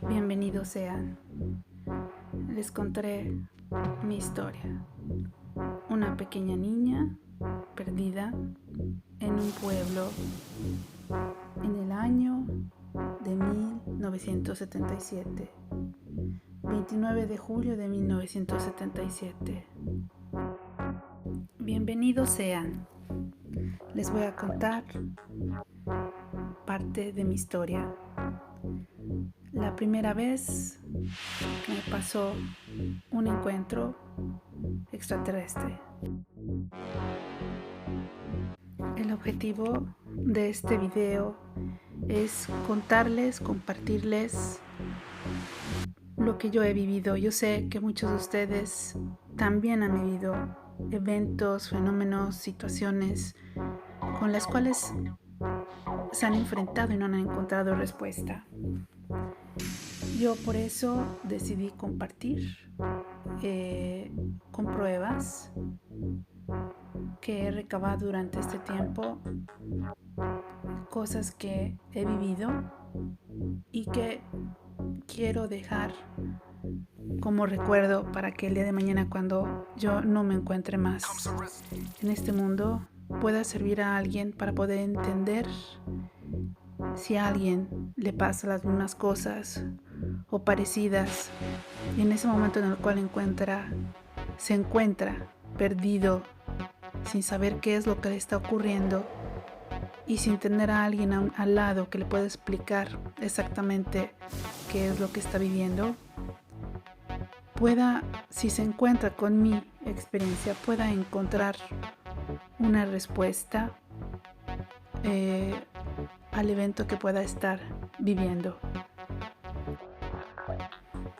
Bienvenidos sean. Les contaré mi historia. Una pequeña niña perdida en un pueblo en el año de 1977. 29 de julio de 1977. Bienvenidos sean. Les voy a contar parte de mi historia. La primera vez que me pasó un encuentro extraterrestre. El objetivo de este video es contarles, compartirles lo que yo he vivido. Yo sé que muchos de ustedes también han vivido eventos, fenómenos, situaciones con las cuales se han enfrentado y no han encontrado respuesta. Yo por eso decidí compartir con pruebas que he recabado durante este tiempo, cosas que he vivido y que quiero dejar como recuerdo para que el día de mañana, cuando yo no me encuentre más en este mundo, pueda servir a alguien para poder entender si a alguien le pasa las mismas cosas o parecidas, y en ese momento en el cual se encuentra perdido, sin saber qué es lo que le está ocurriendo y sin tener a alguien al lado que le pueda explicar exactamente qué es lo que está viviendo, si se encuentra con mi experiencia, pueda encontrar una respuesta al evento que pueda estar viviendo.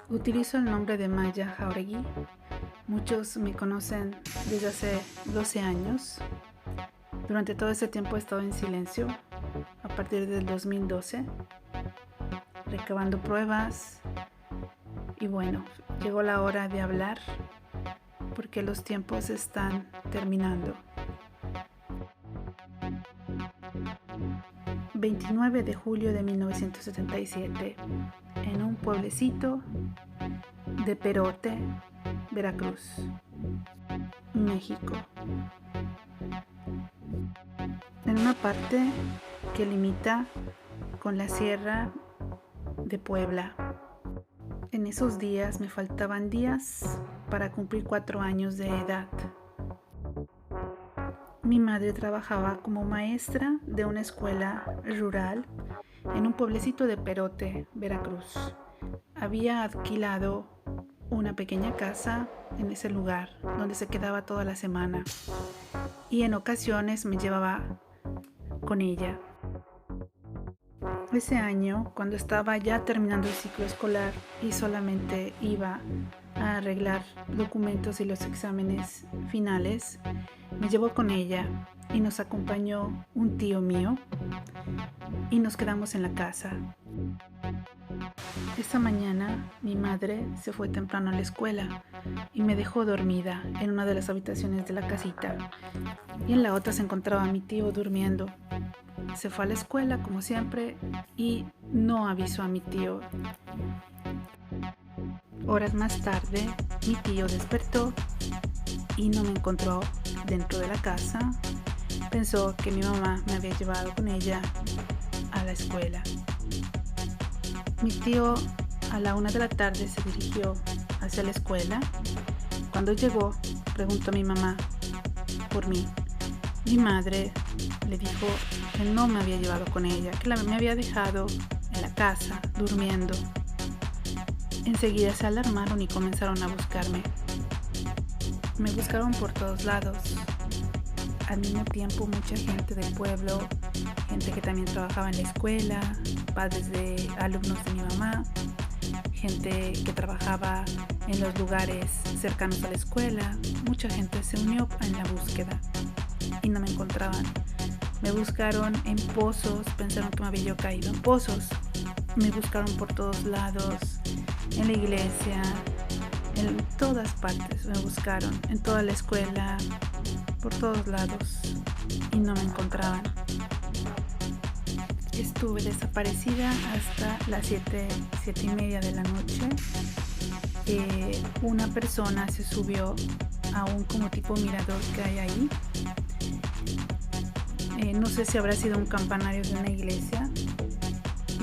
Utilizo el nombre de Maya Jauregui. Muchos me conocen desde hace 12 años. Durante todo ese tiempo he estado en silencio, a partir del 2012, recabando pruebas. Y bueno, llegó la hora de hablar porque los tiempos están terminando. 29 de julio de 1977, en un pueblecito de Perote, Veracruz, México. En una parte que limita con la Sierra de Puebla. En esos días me faltaban días para cumplir 4 años de edad. Mi madre trabajaba como maestra de una escuela rural en un pueblecito de Perote, Veracruz. Había alquilado una pequeña casa en ese lugar donde se quedaba toda la semana y en ocasiones me llevaba con ella. Ese año, cuando estaba ya terminando el ciclo escolar y solamente iba a arreglar documentos y los exámenes finales, me llevó con ella y nos acompañó un tío mío y nos quedamos en la casa. Esa mañana mi madre se fue temprano a la escuela y me dejó dormida en una de las habitaciones de la casita, y en la otra se encontraba mi tío durmiendo. Se fue a la escuela como siempre y no avisó a mi tío. Horas más tarde mi tío despertó y no me encontró dentro de la casa. Pensó que mi mamá me había llevado con ella a la escuela. Mi tío a la 1 de la tarde se dirigió hacia la escuela. Cuando llegó, preguntó a mi mamá por mí. Mi madre le dijo que no me había llevado con ella, que me había dejado en la casa durmiendo. Enseguida se alarmaron y comenzaron a buscarme. Me buscaron por todos lados. Al mismo tiempo, mucha gente del pueblo, gente que también trabajaba en la escuela, padres de alumnos de mi mamá, gente que trabajaba en los lugares cercanos a la escuela. Mucha gente se unió en la búsqueda y no me encontraban. Me buscaron en pozos, pensaron que me había yo caído en pozos. Me buscaron por todos lados, en la iglesia, en todas partes me buscaron, en toda la escuela, por todos lados, y no me encontraban. Estuve desaparecida hasta las 7:30 de la noche. Una persona se subió a un como tipo mirador que hay ahí. No sé si habrá sido un campanario de una iglesia,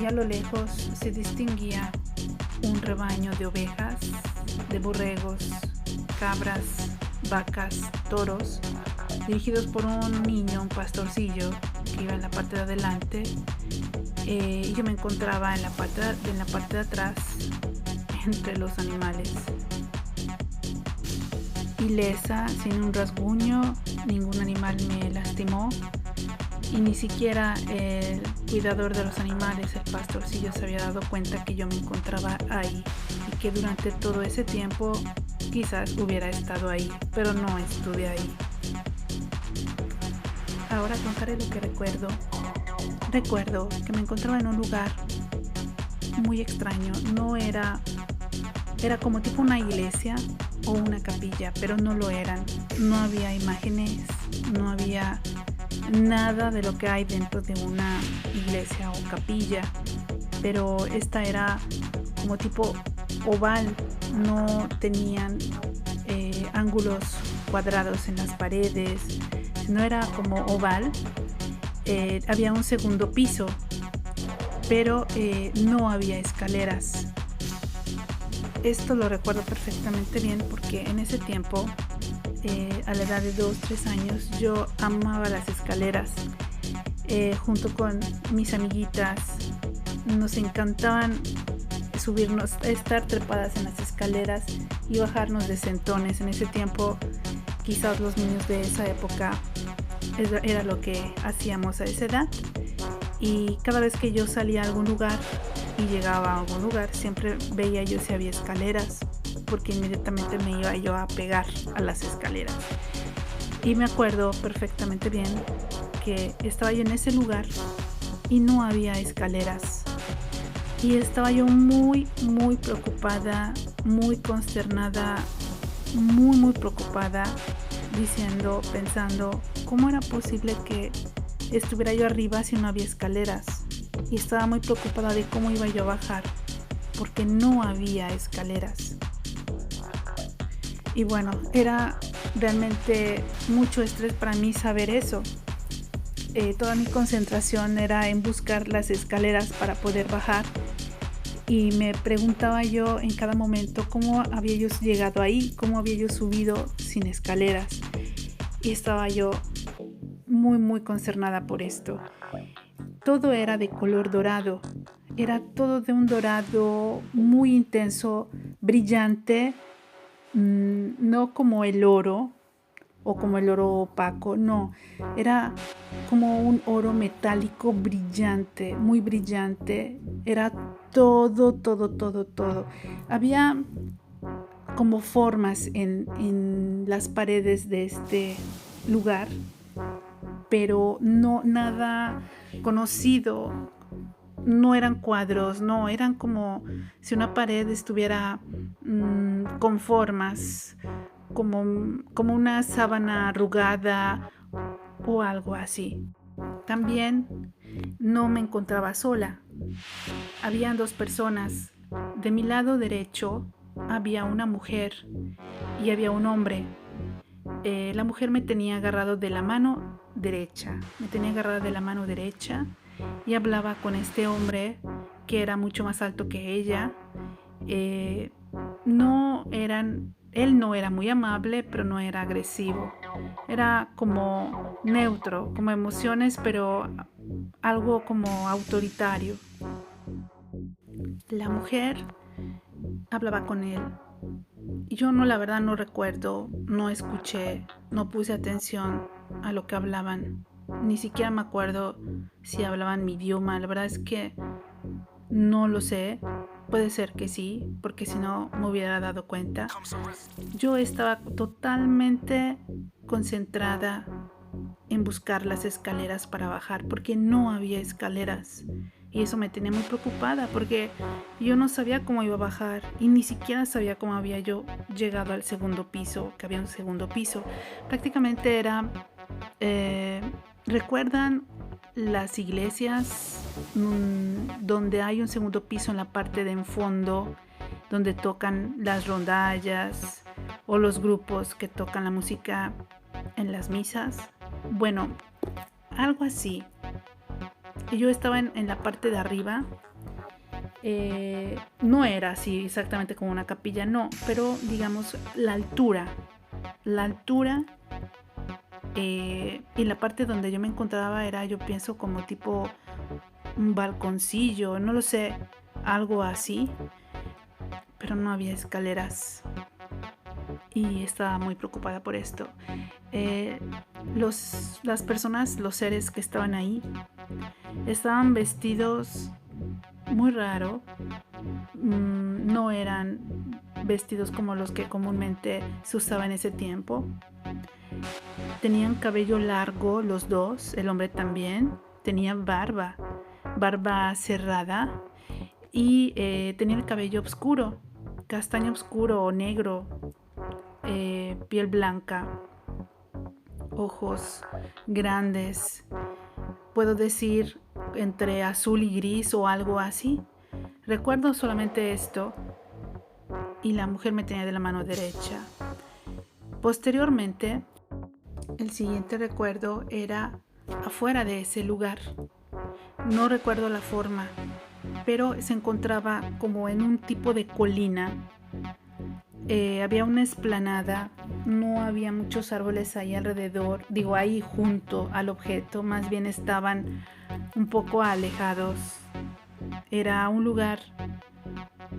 y a lo lejos se distinguía un rebaño de ovejas, de borregos, cabras, vacas, toros, dirigidos por un niño, un pastorcillo, que iba en la parte de adelante. Y yo me encontraba en la parte de atrás, entre los animales. Ilesa, sin un rasguño, ningún animal me lastimó, y ni siquiera el cuidador de los animales, el pastorcillo, se había dado cuenta que yo me encontraba ahí, y que durante todo ese tiempo quizás hubiera estado ahí, pero no estuve ahí. Ahora contaré lo que recuerdo. Recuerdo que me encontraba en un lugar muy extraño. No era como tipo una iglesia o una capilla, pero no lo eran. No había imágenes, no había nada de lo que hay dentro de una iglesia o capilla, pero esta era como tipo oval. No tenían ángulos cuadrados en las paredes, no era como oval. Había un segundo piso, pero no había escaleras. Esto lo recuerdo perfectamente bien porque en ese tiempo, a la edad de 2-3 años, yo amaba las escaleras. Junto con mis amiguitas nos encantaban subirnos, estar trepadas en las escaleras y bajarnos de sentones. En ese tiempo, quizás los niños de esa época era lo que hacíamos a esa edad, y cada vez que yo salía a algún lugar y llegaba a algún lugar, siempre veía yo si había escaleras, porque inmediatamente me iba yo a pegar a las escaleras. Y me acuerdo perfectamente bien que estaba yo en ese lugar y no había escaleras, y estaba yo muy preocupada, muy consternada, muy preocupada, pensando cómo era posible que estuviera yo arriba si no había escaleras, y estaba muy preocupada de cómo iba yo a bajar porque no había escaleras. Y bueno, era realmente mucho estrés para mí saber eso. Toda mi concentración era en buscar las escaleras para poder bajar, y me preguntaba yo en cada momento cómo había yo llegado ahí, cómo había yo subido sin escaleras, y estaba yo muy consternada por esto. Todo era de color dorado, era todo de un dorado muy intenso, brillante, no como el oro o como el oro opaco, no, era como un oro metálico brillante, muy brillante. Era todo. Había como formas en las paredes de este lugar, pero no nada conocido. No eran cuadros, no, eran como si una pared estuviera con formas, como una sábana arrugada o algo así. También no me encontraba sola. Habían 2 personas. De mi lado derecho había una mujer y había un hombre. La mujer me tenía agarrado de la mano derecha. Y hablaba con este hombre que era mucho más alto que ella. Él no era muy amable, pero no era agresivo. Era como neutro, como emociones, pero algo como autoritario. La mujer hablaba con él. Yo la verdad no recuerdo, no escuché, no puse atención a lo que hablaban. Ni siquiera me acuerdo si hablaban mi idioma. La verdad es que no lo sé. Puede ser que sí, porque si no me hubiera dado cuenta. Yo estaba totalmente concentrada en buscar las escaleras para bajar, porque no había escaleras. Y eso me tenía muy preocupada, porque yo no sabía cómo iba a bajar, y ni siquiera sabía cómo había yo llegado al segundo piso, que había un segundo piso. Prácticamente era... ¿recuerdan las iglesias donde hay un segundo piso en la parte de en fondo, donde tocan las rondallas o los grupos que tocan la música en las misas. Bueno, algo así. Yo estaba en la parte de arriba. No era así exactamente como una capilla, no, pero digamos la altura y la parte donde yo me encontraba era, yo pienso, como tipo un balconcillo, no lo sé, algo así, pero no había escaleras y estaba muy preocupada por esto. Las personas, los seres que estaban ahí, estaban vestidos muy raro. No eran vestidos como los que comúnmente se usaba en ese tiempo. Tenían cabello largo los dos, el hombre también. Tenía barba cerrada y tenía el cabello oscuro, castaño oscuro o negro, piel blanca, ojos grandes, puedo decir entre azul y gris o algo así. Recuerdo solamente esto, y la mujer me tenía de la mano derecha. Posteriormente, el siguiente recuerdo era afuera de ese lugar. No recuerdo la forma, pero se encontraba como en un tipo de colina. Había una explanada, no había muchos árboles ahí alrededor, digo ahí junto al objeto, más bien estaban un poco alejados. Era un lugar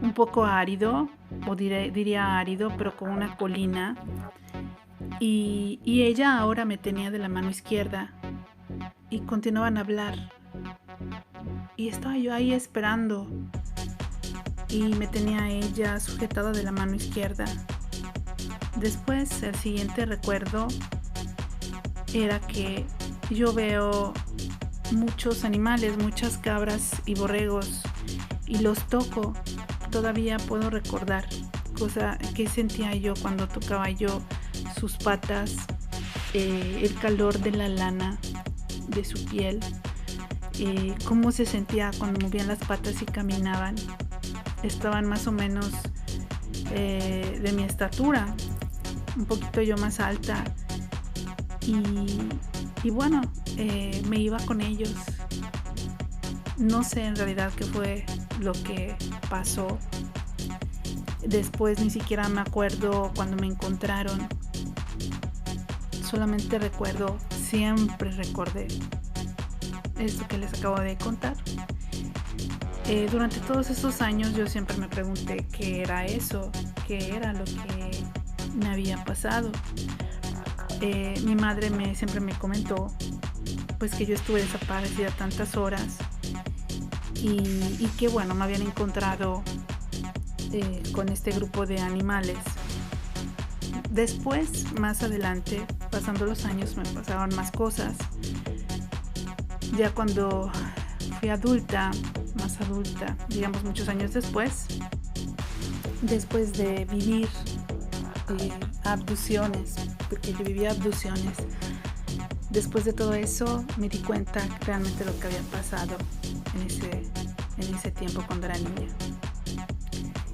un poco árido, o diría árido, pero con una colina. Y ella ahora me tenía de la mano izquierda y continuaban a hablar. Y estaba yo ahí esperando y me tenía ella sujetada de la mano izquierda. Después, el siguiente recuerdo era que yo veo muchos animales, muchas cabras y borregos, y los toco. Todavía puedo recordar cosa que sentía yo cuando tocaba yo sus patas, el calor de la lana de su piel, cómo se sentía cuando movían las patas y caminaban. Estaban más o menos de mi estatura, un poquito yo más alta, y bueno, me iba con ellos. No sé en realidad qué fue lo que pasó. Después ni siquiera me acuerdo cuando me encontraron. Solamente recuerdo, siempre recordé esto que les acabo de contar. Durante todos estos años yo siempre me pregunté qué era eso, qué era lo que me había pasado. Mi madre siempre me comentó pues que yo estuve desaparecida tantas horas y que bueno, me habían encontrado con este grupo de animales. Después, más adelante, pasando los años, me pasaron más cosas. Ya cuando fui adulta, más adulta, digamos muchos años después de vivir abducciones, porque yo vivía abducciones, después de todo eso me di cuenta realmente lo que había pasado en ese tiempo cuando era niña.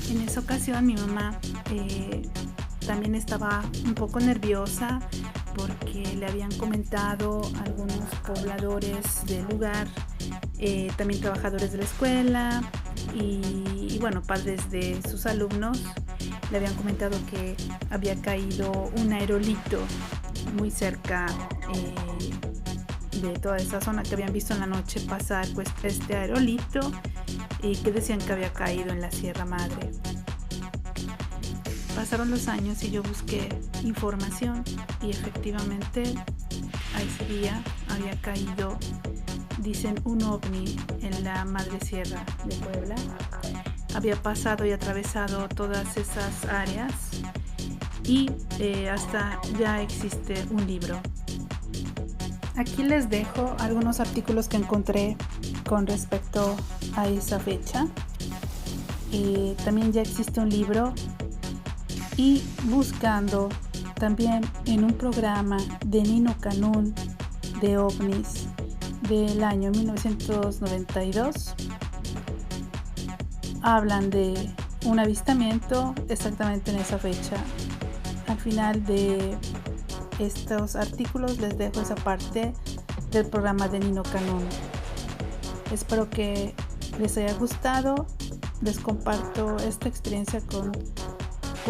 En esa ocasión mi mamá también estaba un poco nerviosa porque le habían comentado algunos pobladores del lugar, también trabajadores de la escuela y bueno, padres de sus alumnos, le habían comentado que había caído un aerolito muy cerca de toda esa zona, que habían visto en la noche pasar pues este aerolito y que decían que había caído en la Sierra Madre. Pasaron los años y yo busqué información y efectivamente a ese día había caído, dicen, un ovni en la Madre Sierra de Puebla. Había pasado y atravesado todas esas áreas y hasta ya existe un libro. Aquí les dejo algunos artículos que encontré con respecto a esa fecha. También ya existe un libro, y buscando también en un programa de Nino Canún de ovnis, del año 1992 hablan de un avistamiento exactamente en esa fecha. Al final de estos artículos les dejo esa parte del programa de Nino Canún. Espero que les haya gustado. Les comparto esta experiencia con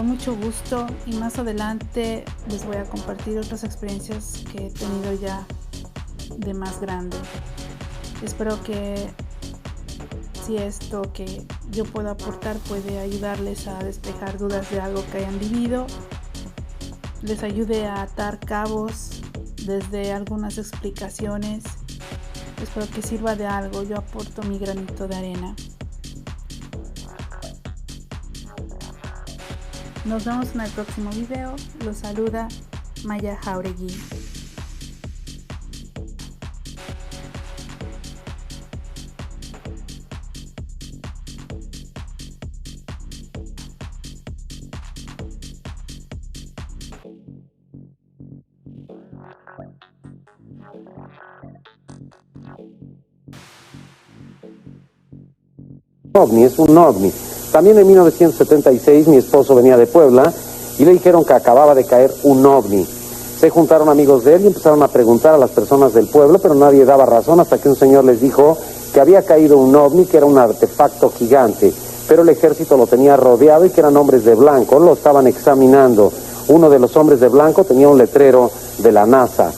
mucho gusto, y más adelante les voy a compartir otras experiencias que he tenido ya de más grande. Espero que si esto que yo puedo aportar puede ayudarles a despejar dudas de algo que hayan vivido, les ayude a atar cabos desde algunas explicaciones. Espero que sirva de algo. Yo aporto mi granito de arena. Nos vemos en el próximo video. Los saluda Maya Jauregui. OVNI, es un OVNI. También en 1976 mi esposo venía de Puebla y le dijeron que acababa de caer un OVNI. Se juntaron amigos de él y empezaron a preguntar a las personas del pueblo, pero nadie daba razón hasta que un señor les dijo que había caído un OVNI, que era un artefacto gigante, pero el ejército lo tenía rodeado y que eran hombres de blanco, lo estaban examinando. Uno de los hombres de blanco tenía un letrero de la NASA.